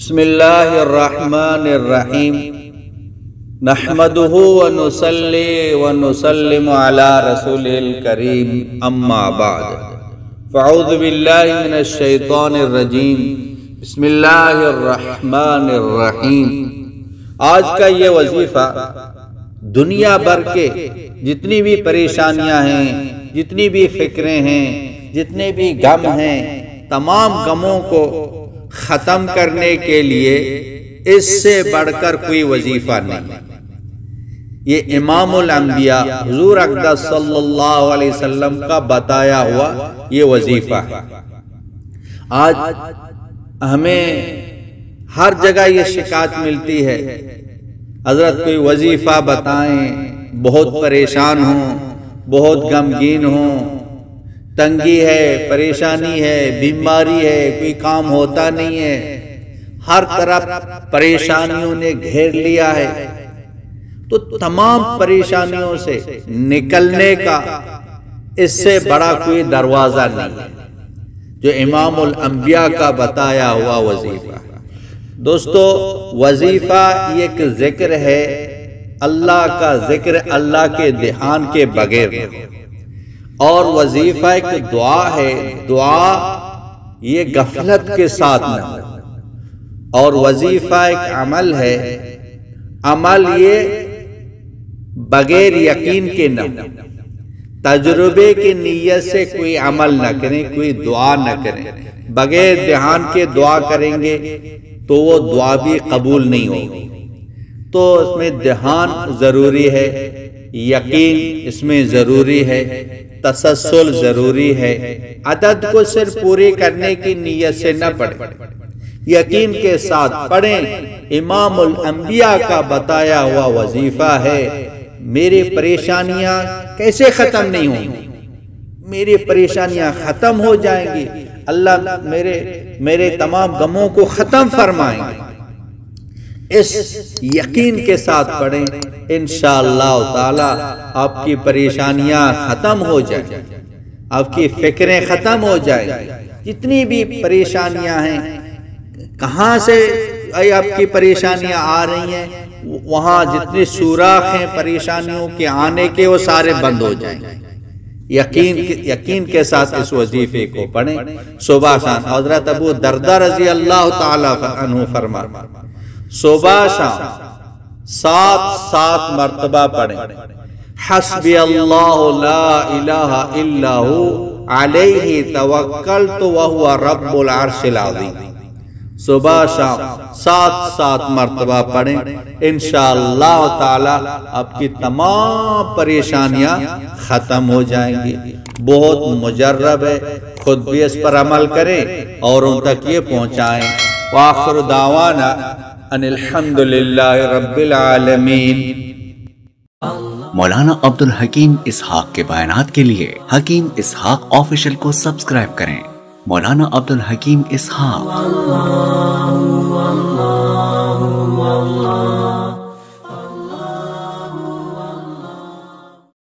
بسم اللہ الرحمن الرحیم نحمدہ ونصلی ونسلم علی رسول الکریم اما بعد فاعوذ باللہ من الشیطان الرجیم بسم اللہ الرحمن الرحیم۔ آج کا یہ وظیفہ دنیا بھر کے جتنی بھی پریشانیاں ہیں، جتنی بھی فکریں ہیں، جتنے بھی غم ہیں، تمام غموں کو ختم کرنے کے لیے اس سے بڑھ کر کوئی وظیفہ نہیں۔ یہ امام الانبیاء حضور اقدس صلی اللہ علیہ وسلم کا بتایا ہوا یہ وظیفہ ہے۔ آج ہمیں ہر جگہ یہ شکایت ملتی ہے، حضرت کوئی وظیفہ بتائیں، بہت پریشان ہوں، بہت غمگین ہوں، تنگی ہے، پریشانی ہے، بیماری ہے، کوئی کام ہوتا نہیں ہے، ہر طرف پریشانیوں نے گھیر لیا ہے۔ تو تمام پریشانیوں سے نکلنے کا اس سے بڑا کوئی دروازہ نہیں ہے جو امام الانبیاء کا بتایا ہوا وظیفہ ہے۔ دوستو، وظیفہ یہ ایک ذکر ہے، اللہ کا ذکر اللہ کے دھیان کے بغیر نہیں۔ اور وظیفہ ایک دعا ہے، دعا یہ غفلت کے ساتھ نہ ہو۔ اور وظیفہ ایک عمل ہے، عمل یہ بغیر یقین کے نہ ہو۔ تجربے کی نیت سے کوئی عمل نہ کریں، کوئی دعا نہ کریں، بغیر دھیان کے دعا کریں گے تو وہ دعا بھی قبول نہیں ہوگی۔ تو اس میں دھیان ضروری ہے، یقین اس میں ضروری ہے، تسلسل ضروری ہے۔ عدد کو صرف پوری کرنے کی نیت سے نہ پڑھیں، یقین کے ساتھ پڑھیں۔ امام الانبیاء کا بتایا ہوا وظیفہ ہے، میری پریشانیاں کیسے ختم نہیں ہوں گی؟ میری پریشانیاں ختم ہو جائیں گی، اللہ میرے تمام غموں کو ختم فرمائیں گے۔ اس یقین کے ساتھ پڑھیں، انشاءاللہ تعالی آپ کی پریشانیاں ختم ہو جائیں، آپ کی فکریں ختم ہو جائیں۔ جتنی بھی پریشانیاں ہیں، کہاں سے آپ کی پریشانیاں آ رہی ہیں، وہاں جتنے سوراخ ہیں پریشانیوں کے آنے کے وہ سارے بند ہو جائیں گے۔ یقین کے ساتھ اس وظیفے کو پڑھیں صبح شام۔ حضرت ابو دردہ رضی اللہ تعالی عنہ فرماتے ہیں، صبح شام 7 مرتبہ پڑھیں، حسبی اللہ لا الہ الا ہو علیہ توکلت وہو رب العرش العظیم۔ صبح شام 7 مرتبہ پڑھیں، انشاءاللہ تعالی آپ کی تمام پریشانیاں ختم ہو جائیں گی۔ بہت مجرب ہے، خود بھی اس پر عمل کریں اور ان تک یہ پہنچائیں۔ وآخر دعوانا ان الحمدللہ رب العالمین۔ مولانا عبدالحکیم اسحاق کے بیانات کے لیے حکیم اسحاق آفیشل کو سبسکرائب کریں۔ مولانا عبدالحکیم اسحاق۔